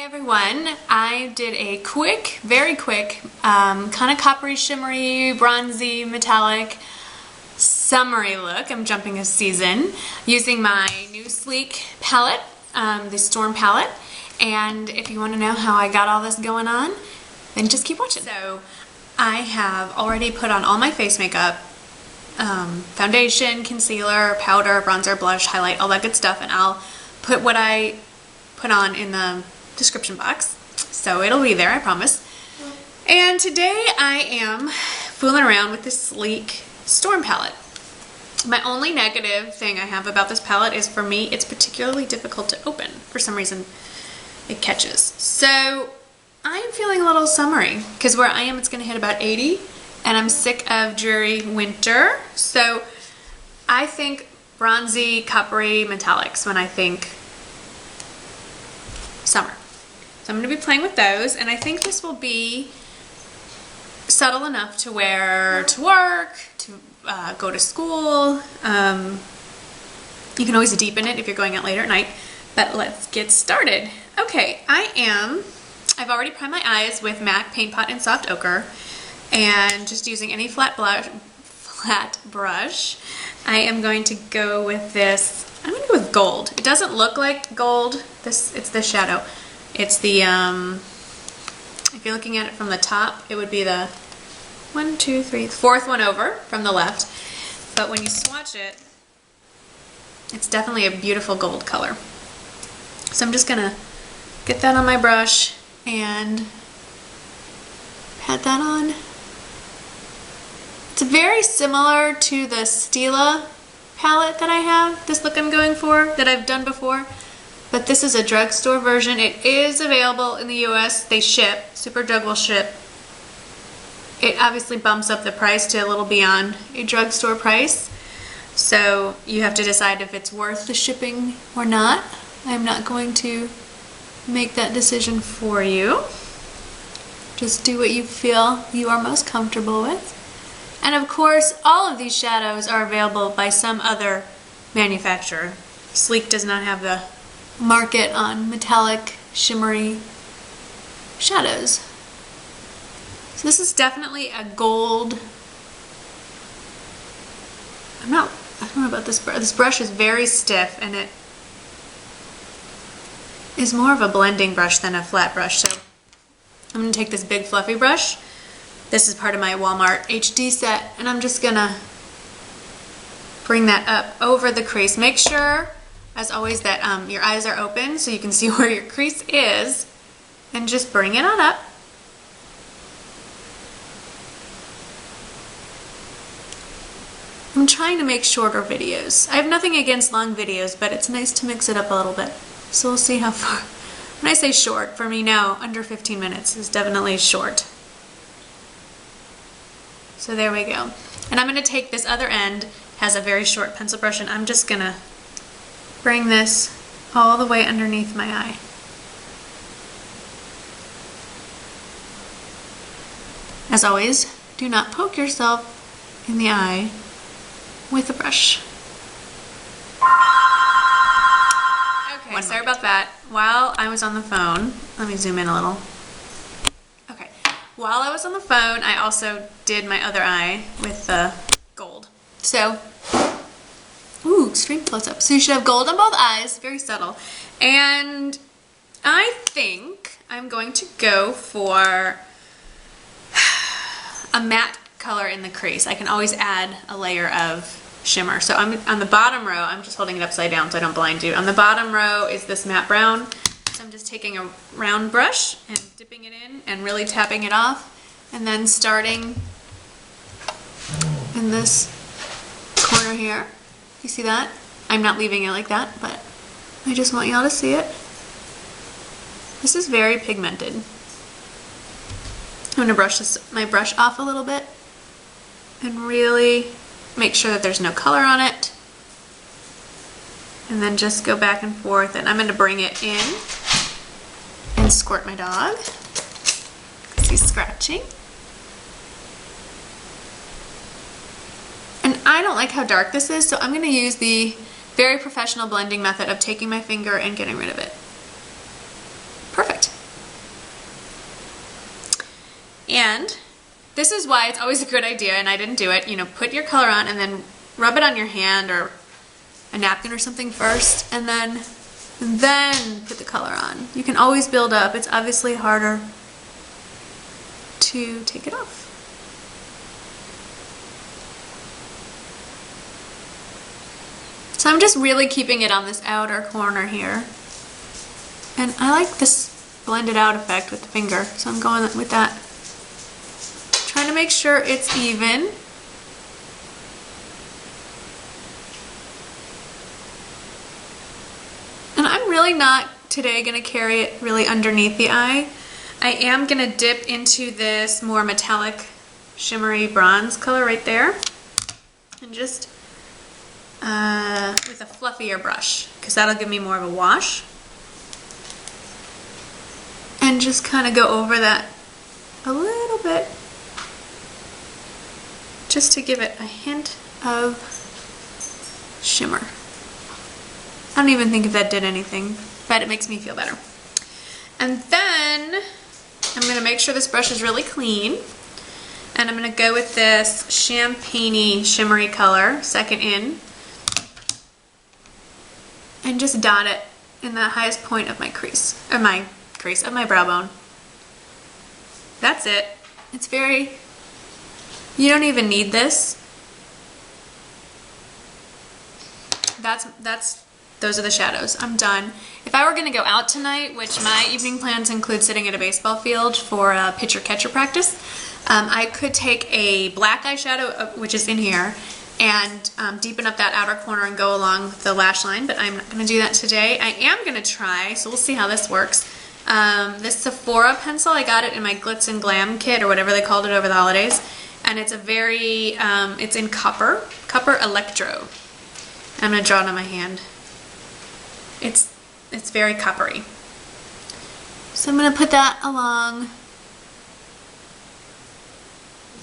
Everyone, I did a quick, very quick, kind of coppery, shimmery, bronzy, metallic, summery look. I'm jumping a season using my new sleek palette, the Storm palette. And if you want to know how I got all this going on, then just keep watching. So I have already put on all my face makeup, foundation, concealer, powder, bronzer, blush, highlight, all that good stuff, and I'll put what I put on in the description box, so it'll be there, I promise. And today I am fooling around with this sleek Storm palette. My only negative thing I have about this palette is, for me, it's particularly difficult to open. For some reason it catches. So I'm feeling a little summery because where I am it's going to hit about 80 and I'm sick of dreary winter. So I think bronzy, coppery, metallics when I think summer. So I'm going to be playing with those, and I think this will be subtle enough to wear to work, to go to school. You can always deepen it if you're going out later at night, but let's get started. Okay, I've already primed my eyes with MAC Paint Pot in Soft Ochre, and just using any flat brush, I am going to go with this. I'm going to go with gold. It doesn't look like gold. It's the shadow. It's the, if you're looking at it from the top, it would be the fourth one over from the left. But when you swatch it, it's definitely a beautiful gold color. So I'm just going to get that on my brush and pat that on. It's very similar to the Stila palette that I have, this look I'm going for, that I've done before. But this is a drugstore version. It is available in the US. They ship. Superdrug will ship. It obviously bumps up the price to a little beyond a drugstore price. So you have to decide if it's worth the shipping or not. I'm not going to make that decision for you. Just do what you feel you are most comfortable with. And of course, all of these shadows are available by some other manufacturer. Sleek does not have the market on metallic, shimmery shadows. So this is definitely a gold. I don't know about this brush. This brush is very stiff, and it is more of a blending brush than a flat brush. So I'm going to take this big fluffy brush. This is part of my Walmart HD set, and I'm just gonna bring that up over the crease. Make sure, as always, that your eyes are open so you can see where your crease is, and just bring it on up. I'm trying to make shorter videos. I have nothing against long videos, but it's nice to mix it up a little bit. So we'll see how far. When I say short, for me now, under 15 minutes is definitely short. So there we go. And I'm going to take this other end, has a very short pencil brush, and I'm just going to bring this all the way underneath my eye. As always, do not poke yourself in the eye with the brush. Okay, sorry about that. While I was on the phone, let me zoom in a little. While I was on the phone, I also did my other eye with the gold. So, ooh, extreme close-up. So you should have gold on both eyes, very subtle. And I think I'm going to go for a matte color in the crease. I can always add a layer of shimmer. So I'm on the bottom row, I'm just holding it upside down so I don't blind you. On the bottom row is this matte brown. So I'm just taking a round brush and dipping it in and really tapping it off, and then starting in this corner here. You see that? I'm not leaving it like that, but I just want y'all to see it. This is very pigmented. I'm going to brush my brush off a little bit and really make sure that there's no color on it. And then just go back and forth, and I'm going to bring it in and squirt my dog because he's scratching. And I don't like how dark this is, so I'm going to use the very professional blending method of taking my finger and getting rid of it. Perfect. And this is why it's always a good idea, and I didn't do it, you know, put your color on and then rub it on your hand or a napkin or something first, and then put the color on. You can always build up. It's obviously harder to take it off. So I'm just really keeping it on this outer corner here. And I like this blended out effect with the finger, so I'm going with that. Trying to make sure it's even. And I'm really not today going to carry it really underneath the eye. I am going to dip into this more metallic shimmery bronze color right there. And just with a fluffier brush, because that'll give me more of a wash. And just kind of go over that a little bit, just to give it a hint of shimmer. I don't even think if that did anything, but it makes me feel better. And then I'm going to make sure this brush is really clean. And I'm going to go with this champagne-y shimmery color, second in. And just dot it in the highest point of my crease, of my brow bone. That's it. It's very, you don't even need this. Those are the shadows. I'm done. If I were going to go out tonight, which my evening plans include sitting at a baseball field for a pitcher-catcher practice, I could take a black eyeshadow, which is in here, and deepen up that outer corner and go along the lash line, but I'm not going to do that today. I am going to try, so we'll see how this works. This Sephora pencil, I got it in my Glitz and Glam kit, or whatever they called it over the holidays, and it's a very, it's in Copper Electro. I'm going to draw it on my hand. It's very coppery. So I'm going to put that along.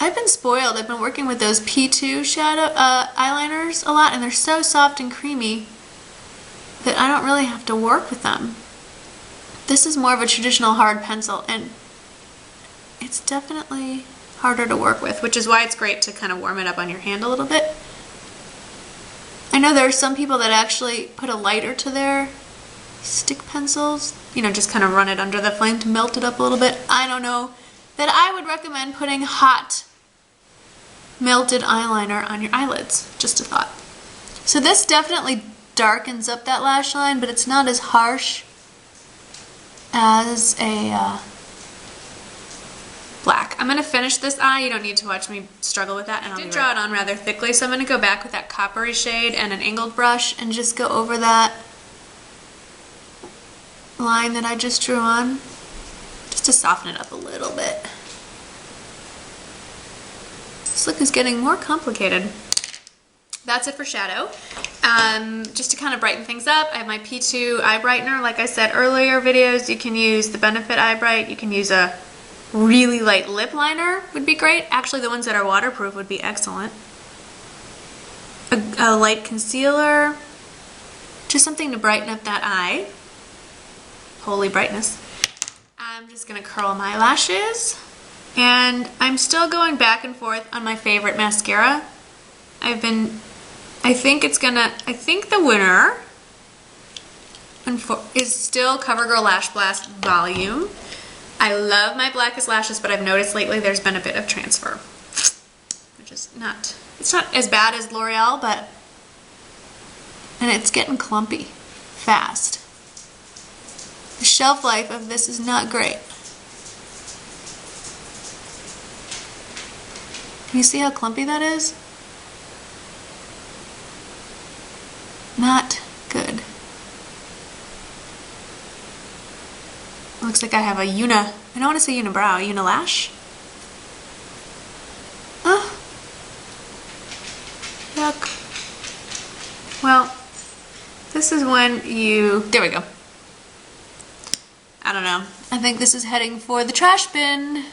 I've been spoiled. I've been working with those P2 shadow eyeliners a lot, and they're so soft and creamy that I don't really have to work with them. This is more of a traditional hard pencil, and it's definitely harder to work with, which is why it's great to kind of warm it up on your hand a little bit. I know there are some people that actually put a lighter to their stick pencils, you know, just kind of run it under the flame to melt it up a little bit. I don't know that I would recommend putting hot melted eyeliner on your eyelids. Just a thought. So this definitely darkens up that lash line, but it's not as harsh as a black. I'm going to finish this eye. You don't need to watch me struggle with that. And I did draw it on rather thickly, so I'm going to go back with that coppery shade and an angled brush and just go over that line that I just drew on, just to soften it up a little bit. This look is getting more complicated. That's it for shadow. Just to kind of brighten things up, I have my P2 eye brightener. Like I said earlier videos, you can use the Benefit Eye Bright. You can use a really light lip liner, would be great. Actually, the ones that are waterproof would be excellent. A light concealer, just something to brighten up that eye. Holy brightness. I'm just gonna curl my lashes, and I'm still going back and forth on my favorite mascara. I think the winner is still CoverGirl Lash Blast Volume. I love my Blackest Lashes, but I've noticed lately there's been a bit of transfer, which is it's not as bad as L'Oreal, and it's getting clumpy fast. The shelf life of this is not great. Can you see how clumpy that is? Not good. Looks like I have a I don't want to say unibrow, unilash. Oh. Yuck. Well, this is when there we go. I don't know. I think this is heading for the trash bin.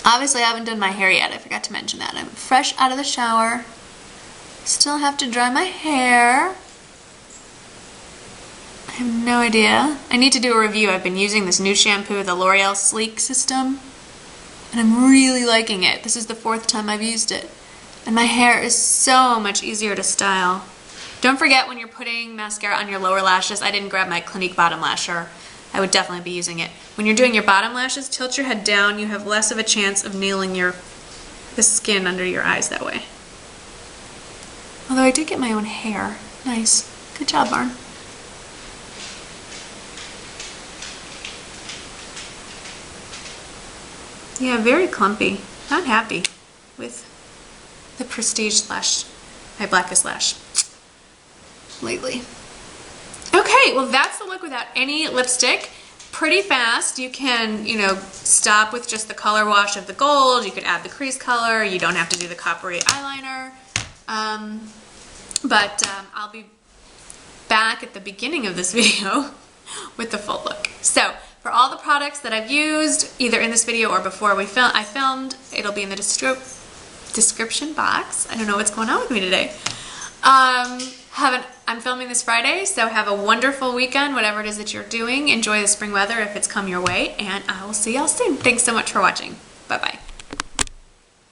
Obviously, I haven't done my hair yet. I forgot to mention that. I'm fresh out of the shower. Still have to dry my hair. I have no idea. I need to do a review. I've been using this new shampoo, the L'Oreal Sleek System, and I'm really liking it. This is the 4th time I've used it. And my hair is so much easier to style. Don't forget when you're putting mascara on your lower lashes, I didn't grab my Clinique bottom lasher. I would definitely be using it. When you're doing your bottom lashes, tilt your head down. You have less of a chance of nailing the skin under your eyes that way. Although I did get my own hair. Nice. Good job, Barn. Yeah, very clumpy. Not happy with the Prestige lash, my blackest lash lately. Okay, well that's the look without any lipstick. Pretty fast. You can, you know, stop with just the color wash of the gold. You could add the crease color. You don't have to do the coppery eyeliner. I'll be back at the beginning of this video with the full look. So for all the products that I've used, either in this video or before I filmed, it'll be in the description box. I don't know what's going on with me today. I'm filming this Friday, so have a wonderful weekend, whatever it is that you're doing. Enjoy the spring weather if it's come your way, and I will see y'all soon. Thanks so much for watching. Bye-bye.